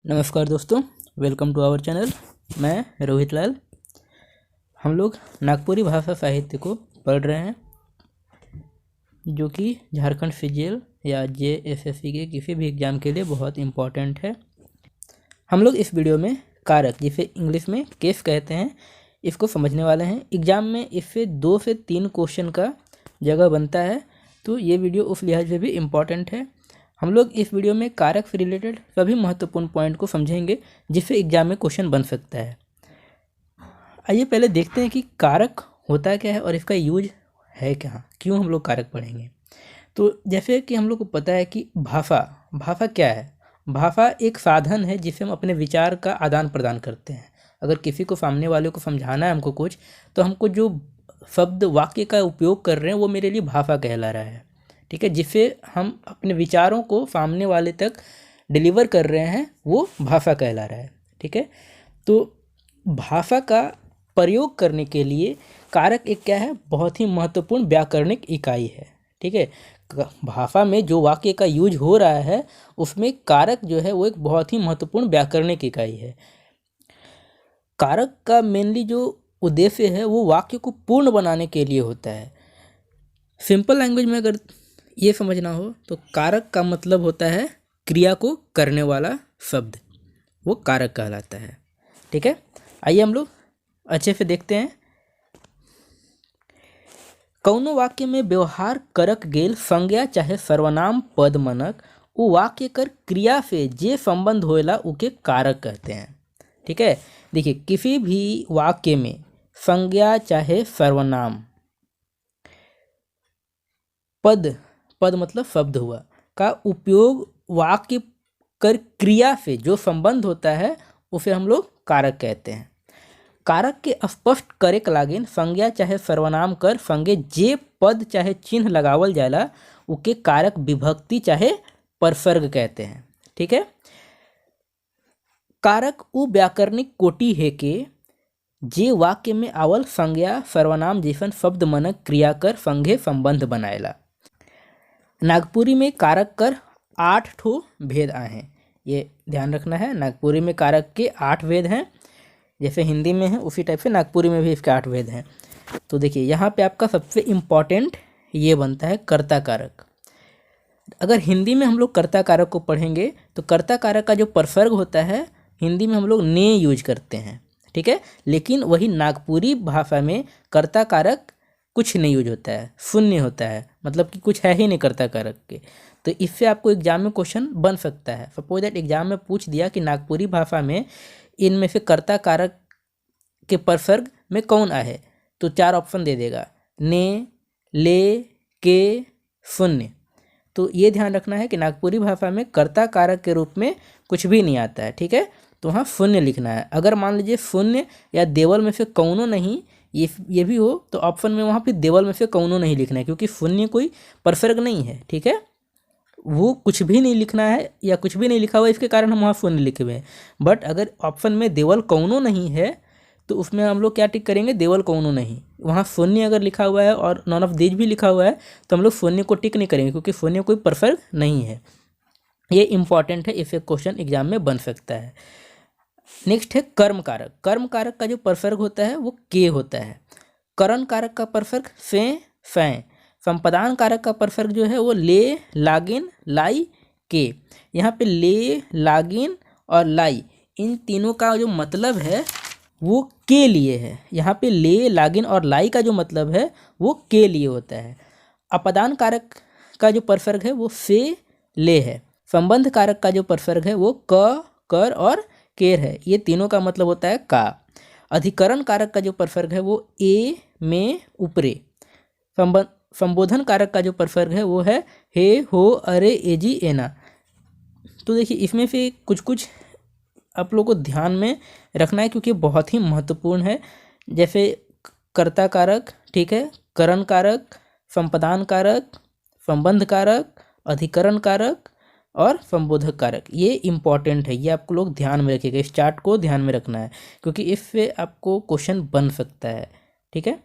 नमस्कार दोस्तों, welcome to our channel. मैं रोहित लाल। हम लोग नागपुरी भाषा साहित्य को पढ़ रहे हैं, जो कि झारखंड फिजिकल या JSSC के किसी भी एग्ज़ाम के लिए बहुत इम्पॉर्टेंट है। हम लोग इस वीडियो में कारक, जिसे इंग्लिश में केस कहते हैं, इसको समझने वाले हैं। एग्ज़ाम में इससे 2 से 3 क्वेश्चन का जगह बनता है, तो ये वीडियो उस लिहाज से भी इम्पॉर्टेंट है। हम लोग इस वीडियो में कारक से रिलेटेड सभी महत्वपूर्ण पॉइंट को समझेंगे, जिससे एग्जाम में क्वेश्चन बन सकता है। आइए पहले देखते हैं कि कारक होता क्या है और इसका यूज है क्या, क्यों हम लोग कारक पढ़ेंगे। तो जैसे कि हम लोग को पता है कि भाषा क्या है। भाषा एक साधन है जिससे हम अपने विचार का आदान प्रदान करते हैं। अगर किसी को, सामने वाले को समझाना है हमको कुछ, तो हमको जो शब्द वाक्य का उपयोग कर रहे हैं वो मेरे लिए भाषा कहला रहा है, ठीक है। जिससे हम अपने विचारों को सामने वाले तक डिलीवर कर रहे हैं, वो भाषा कहला रहा है, ठीक है। तो भाषा का प्रयोग करने के लिए कारक एक क्या है, बहुत ही महत्वपूर्ण व्याकरणिक इकाई है, ठीक है। भाषा में जो वाक्य का यूज हो रहा है उसमें कारक जो है वो एक बहुत ही महत्वपूर्ण व्याकरणिक इकाई है। कारक का मेनली जो उद्देश्य है वो वाक्य को पूर्ण बनाने के लिए होता है। सिंपल लैंग्वेज में अगर ये समझना हो तो कारक का मतलब होता है क्रिया को करने वाला शब्द, वो कारक कहलाता है, ठीक है। आइए हम लोग अच्छे से देखते हैं। कौनो वाक्य में व्यवहार करक गेल संज्ञा चाहे सर्वनाम पद मनक वो वाक्य कर क्रिया से जे संबंध होएला उके कारक कहते हैं, ठीक है। देखिए, किसी भी वाक्य में संज्ञा चाहे सर्वनाम, पद मतलब शब्द हुआ, का उपयोग वाक्य कर क्रिया से जो संबंध होता है उसे हम लोग कारक कहते हैं। कारक के स्पष्ट करे के लागिन संज्ञा चाहे सर्वनाम कर संगे जे पद चाहे चिन्ह लगावल जाला उके कारक विभक्ति चाहे परसर्ग कहते हैं, ठीक है। कारक उ व्याकरणिक कोटि है के जे वाक्य में आवल संज्ञा सर्वनाम जैसन शब्द मनक क्रिया कर संगे संबंध बनाएला। नागपुरी में कारक कर 8 ठो भेद आए हैं, ये ध्यान रखना है। नागपुरी में कारक के 8 भेद हैं, जैसे हिंदी में है उसी टाइप से नागपुरी में भी इसके 8 भेद हैं। तो देखिए, यहाँ पे आपका सबसे इम्पॉर्टेंट ये बनता है कर्ता कारक। अगर हिंदी में हम लोग कर्ता कारक को पढ़ेंगे तो कर्ता कारक का जो परसर्ग होता है हिंदी में हम लोग ने यूज करते हैं, ठीक है। लेकिन वही नागपुरी भाषा में कर्ता कारक कुछ नहीं यूज होता है, शून्य होता है, मतलब कि कुछ है ही नहीं कर्ता कारक के। तो इससे आपको एग्जाम में क्वेश्चन बन सकता है। सपोज दैट एग्जाम में पूछ दिया कि नागपुरी भाषा में इनमें से कर्ता कारक के परसर्ग में कौन आए, तो 4 ऑप्शन दे देगा, ने, ले, के, शून्य। तो ये ध्यान रखना है कि नागपुरी भाषा में कर्ता कारक के रूप में कुछ भी नहीं आता है, ठीक है। तो वहाँ शून्य लिखना है। अगर मान लीजिए शून्य या देवल में से कौनो नहीं ये भी हो तो ऑप्शन में वहाँ पे देवल में से कौनो नहीं लिखना है, क्योंकि शून्य कोई परसर्ग नहीं है, ठीक है। वो कुछ भी नहीं लिखना है या कुछ भी नहीं लिखा हुआ, इसके कारण हम वहाँ शून्य लिखे हुए हैं। बट अगर ऑप्शन में देवल कौनो नहीं है तो उसमें हम लोग क्या टिक करेंगे, देवल कौनो नहीं। वहाँ शून्य अगर लिखा हुआ है और नॉन ऑफ दीज भी लिखा हुआ है तो हम लोग शून्य को टिक नहीं करेंगे, क्योंकि शून्य कोई परसर्ग नहीं है। ये इंपॉर्टेंट है, इससे क्वेश्चन एग्जाम में बन सकता है। नेक्स्ट है कर्म कारक। कर्म कारक का जो परसर्ग होता है वो के होता है। करण कारक का परसर्ग से, फै। संपदान कारक का परसर्ग जो है वो ले, लागिन, लाई, के। यहाँ पे ले, लागिन और लाई, इन तीनों का जो मतलब है वो के लिए है। यहाँ पे ले, लागिन और लाई का जो मतलब है वो के लिए होता है। अपदान कारक का जो परसर्ग है वो से, ले है। संबंध कारक का जो परसर्ग है वो क, कर और केर है। ये तीनों का मतलब होता है का। अधिकरण कारक का जो परसर्ग है वो ए, में, ऊपरे। संबोधन कारक का जो परसर्ग है वो है हे, हो, अरे, एजी, एना। तो देखिए, इसमें से कुछ कुछ आप लोग को ध्यान में रखना है, क्योंकि बहुत ही महत्वपूर्ण है। जैसे कर्ता कारक, ठीक है, करण कारक, संपदान कारक, संबंध कारक, अधिकरण कारक और संबोधक कारक, ये इम्पॉर्टेंट है। ये आपको लोग ध्यान में रखिएगा, इस चार्ट को ध्यान में रखना है, क्योंकि इससे आपको क्वेश्चन बन सकता है, ठीक है।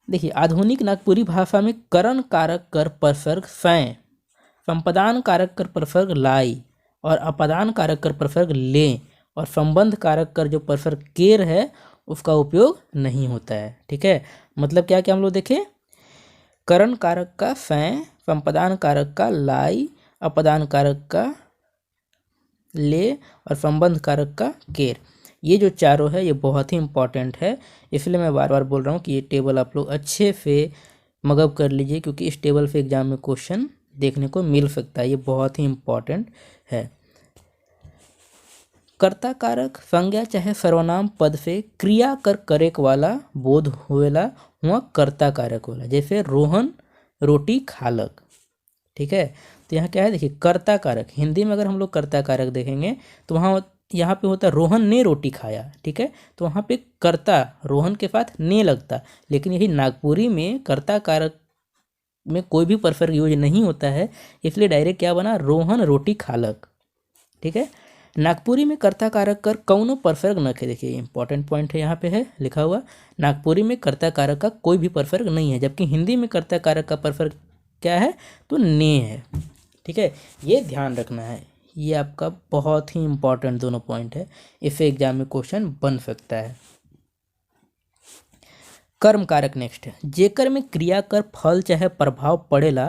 देखिए, आधुनिक नागपुरी भाषा में करण कारक कर परसर्ग सै, संपदान कारक कर परसर्ग लाई और अपादान कारक कर परसर्ग ले और संबंध कारक कर जो परसर्ग केर है उसका उपयोग नहीं होता है। ठीक है, मतलब क्या क्या हम लोग देखें, करण कारक का फै, संपदान कारक का लाई, अपदान कारक का ले और संबंध कारक का केर। ये जो चारों है ये बहुत ही इंपॉर्टेंट है, इसलिए मैं बार बार बोल रहा हूँ कि ये टेबल आप लोग अच्छे से मगअप कर लीजिए, क्योंकि इस टेबल से एग्जाम में क्वेश्चन देखने को मिल सकता है। ये बहुत ही इंपॉर्टेंट है। कर्ता कारक संज्ञा चाहे सर्वनाम पद से क्रिया कर करेक वाला बोध होवेला हुआ कर्ता कारक होला। जैसे रोहन रोटी खालक। ठीक है, तो यहाँ क्या है देखिए, कर्ता कारक हिंदी में अगर हम लोग कर्ता कारक देखेंगे तो वहाँ यहाँ पे होता है रोहन ने रोटी खाया। ठीक है, तो वहाँ पे कर्ता रोहन के साथ ने लगता, लेकिन यही नागपुरी में कर्ता कारक में कोई भी परसर्ग यूज नहीं होता है, इसलिए डायरेक्ट क्या बना, रोहन रोटी खालक। ठीक है, नागपुरी में कर्ता कारक कर कौनो परसर्ग न खे। देखिए इंपॉर्टेंट पॉइंट है, यहाँ पे है लिखा हुआ, नागपुरी में कर्ता कारक का कोई भी परसर्ग नहीं है, जबकि हिंदी में कर्ता कारक का परसर्ग क्या है, तो ने है। ठीक है, ये ध्यान रखना है, ये आपका बहुत ही इंपॉर्टेंट दोनों पॉइंट है, इससे एग्जाम में क्वेश्चन बन सकता है। कर्म कारक नेक्स्ट है, जेकर में क्रिया कर फल चाहे प्रभाव पड़ेला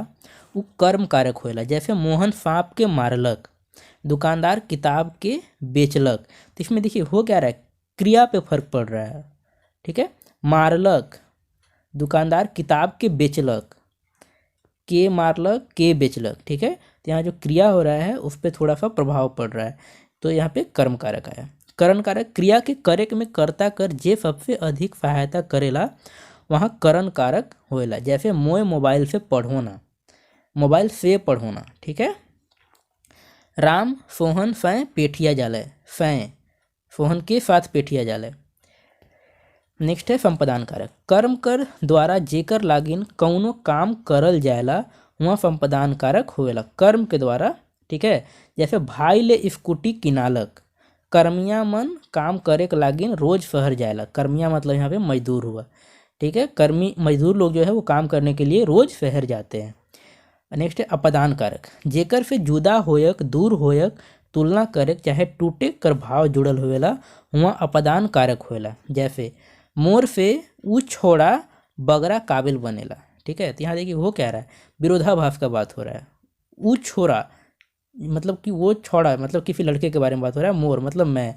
वो कर्म कारक होएला। जैसे मोहन सांप के मारलक, दुकानदार किताब के बेचलक। तो इसमें देखिए हो क्या रहा है, क्रिया पे फर्क पड़ रहा है। ठीक है, मारलक, दुकानदार किताब के बेचलक, के मारलक के बेचलक। ठीक है, तो यहाँ जो क्रिया हो रहा है उस पर थोड़ा सा प्रभाव पड़ रहा है, तो यहाँ पे कर्म कारक आया। करण कारक क्रिया के करेक में कर्ता कर जे सबसे अधिक सहायता करेला वहाँ करण कारक होएला। जैसे मोए मोबाइल से पढ़ोना, मोबाइल से पढ़ोना। ठीक है, राम सोहन फै पेठिया जालय, फै सोहन के साथ पेठिया जालय। नेक्स्ट है संपदान कारक, कर्म कर द्वारा जेकर लागिन कौनो काम करल जाएला वहाँ संपदान कारक होएला, कर्म के द्वारा। ठीक है, जैसे भाई ले स्कूटी किनालक, कर्मिया मन काम करे के लागिन रोज शहर जाएला। कर्मिया मतलब यहाँ पे मजदूर हुआ। ठीक है, कर्मी मजदूर लोग जो है वो काम करने के लिए रोज शहर जाते हैं। नेक्स्ट है अपदान कारक, जेकर से जुदा होयक दूर होयक तुलना करे चाहे टूटे कर भाव जुड़ल होवेला वहाँ अपदान कारक होएला। जैसे मोर से ऊ छोड़ा बगरा काबिल बनेला। ठीक है, तो यहाँ देखिए हो क्या रहा है, विरोधाभास का बात हो रहा है। ऊ छोड़ा मतलब कि वो छोड़ा, मतलब किसी लड़के के बारे में बात हो रहा है। मोर मतलब मैं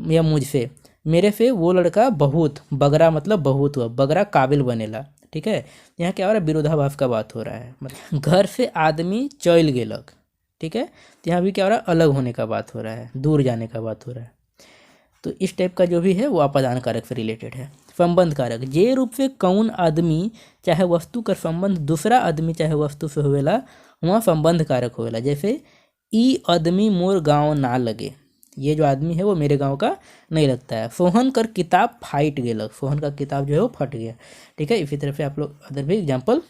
या मुझसे, मेरे से वो लड़का बहुत, बगरा मतलब बहुत हुआ, बगरा काबिल बनेला। ठीक है, यहाँ क्या हो रहा है, विरोधाभास का बात हो रहा है। मतलब घर से आदमी चल गेलक। ठीक है, तो यहाँ भी क्या हो रहा है, अलग होने का बात हो रहा है, दूर जाने का बात हो रहा है। तो इस टाइप का जो भी है वो अपदान कारक से रिलेटेड है। संबंध कारक, जे रूप से कौन आदमी चाहे वस्तु का संबंध दूसरा आदमी चाहे वस्तु से होवेला वहाँ संबंध कारक होवेला। जैसे ई आदमी मोर गाँव ना लगे, ये जो आदमी है वो मेरे गांव का नहीं लगता है। सोहन कर किताब फाइट गेलक, सोहन का किताब जो है वो फट गया। ठीक है, इसी तरह से आप लोग अदर भी एग्जाम्पल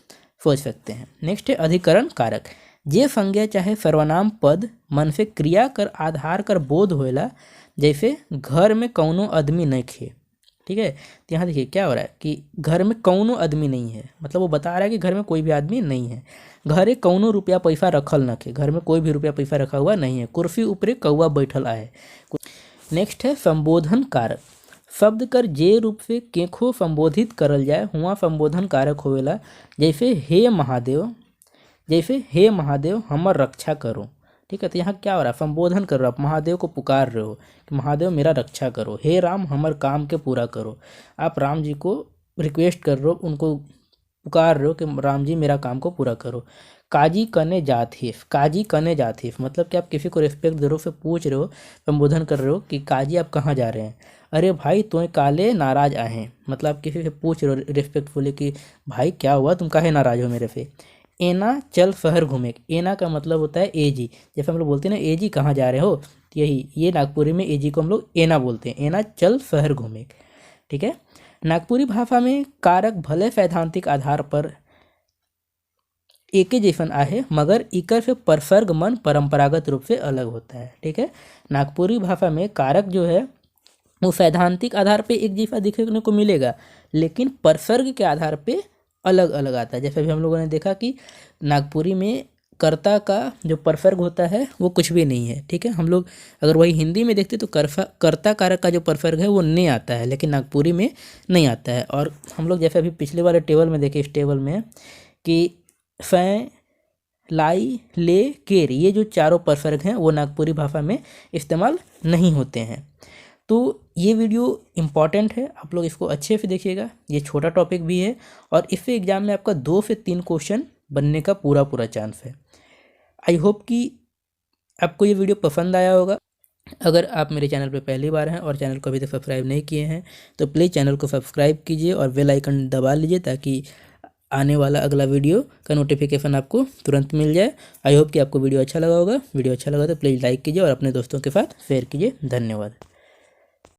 सोच सकते हैं। नेक्स्ट है अधिकरण कारक, जे संज्ञा चाहे सर्वनाम पद मन से क्रिया कर आधार कर बोध होएला। जैसे घर में कौनो आदमी नहीं खे। ठीक है, तो यहाँ देखिए क्या हो रहा है कि घर में कौनो आदमी नहीं है, मतलब वो बता रहा है कि घर में कोई भी आदमी नहीं है। घरे कौनो रुपया पैसा रखल न खे, घर में कोई भी रुपया पैसा रखा हुआ नहीं है। कुर्सी ऊपरे कौआ बैठल आए। नेक्स्ट है संबोधन कारक, शब्द कर जे रूप से केखो संबोधित करल जाए हुआ संबोधन कारक होवेला। जैसे हे महादेव, जैसे हे महादेव हमर रक्षा करो। ठीक है, तो यहाँ क्या हो रहा है, संबोधन कर रहे हो, आप महादेव को पुकार रहे हो कि महादेव मेरा रक्षा करो। हे राम हमर काम के पूरा करो, आप राम जी को रिक्वेस्ट कर रहे हो, उनको पुकार रहे हो कि राम जी मेरा काम को पूरा करो। काजी कने जाथिफ, काजी कने जाथिफ मतलब कि आप किसी को रिस्पेक्ट दे रहे हो, फिर पूछ रहे हो, संबोधन कर रहे हो कि काजी आप कहाँ जा रहे हैं। अरे भाई तो काले नाराज आए, मतलब आप किसी से पूछ रहे हो रिस्पेक्टफुली कि भाई क्या हुआ, तुम काहे नाराज हो मेरे से। एना चल शहर घूमे, एना का मतलब होता है एजी, जैसे हम लोग बोलते हैं ना एजी कहाँ जा रहे हो, तो यही ये नागपुरी में एजी को हम लोग एना बोलते हैं, एना चल शहर घूमे। ठीक है, नागपुरी भाषा में कारक भले सैद्धांतिक आधार पर एके जैसन आहे मगर इकर से परसर्ग मन परंपरागत रूप से अलग होता है। ठीक है, नागपुरी भाषा में कारक जो है वो सैद्धांतिक आधार पे एक जैसा दिखने को मिलेगा, लेकिन परसर्ग के आधार पे अलग अलग आता है। जैसे अभी हम लोगों ने देखा कि नागपुरी में कर्ता का जो परसर्ग होता है वो कुछ भी नहीं है, ठीक है। हम लोग अगर वही हिंदी में देखते तो कर्ता कारक का जो परसर्ग है वो ने आता है, लेकिन नागपुरी में नहीं आता है। और हम लोग जैसे अभी पिछले वाले टेबल में देखे, इस टेबल में कि फै, लाई, ले, केर, ये जो चारों परसर्ग हैं वो नागपुरी भाषा में इस्तेमाल नहीं होते हैं। तो ये वीडियो इम्पॉर्टेंट है, आप लोग इसको अच्छे से देखिएगा। ये छोटा टॉपिक भी है और इससे एग्जाम में आपका 2 से 3 क्वेश्चन बनने का पूरा चांस है। आई होप कि आपको ये वीडियो पसंद आया होगा। अगर आप मेरे चैनल पर पहली बार हैं और चैनल को अभी तक सब्सक्राइब नहीं किए हैं तो प्लीज़ चैनल को सब्सक्राइब कीजिए और बेल आइकन दबा लीजिए, ताकि आने वाला अगला वीडियो का नोटिफिकेशन आपको तुरंत मिल जाए। आई होप कि आपको वीडियो अच्छा लगा होगा। वीडियो अच्छा लगा तो प्लीज़ लाइक कीजिए और अपने दोस्तों के साथ शेयर कीजिए। धन्यवाद।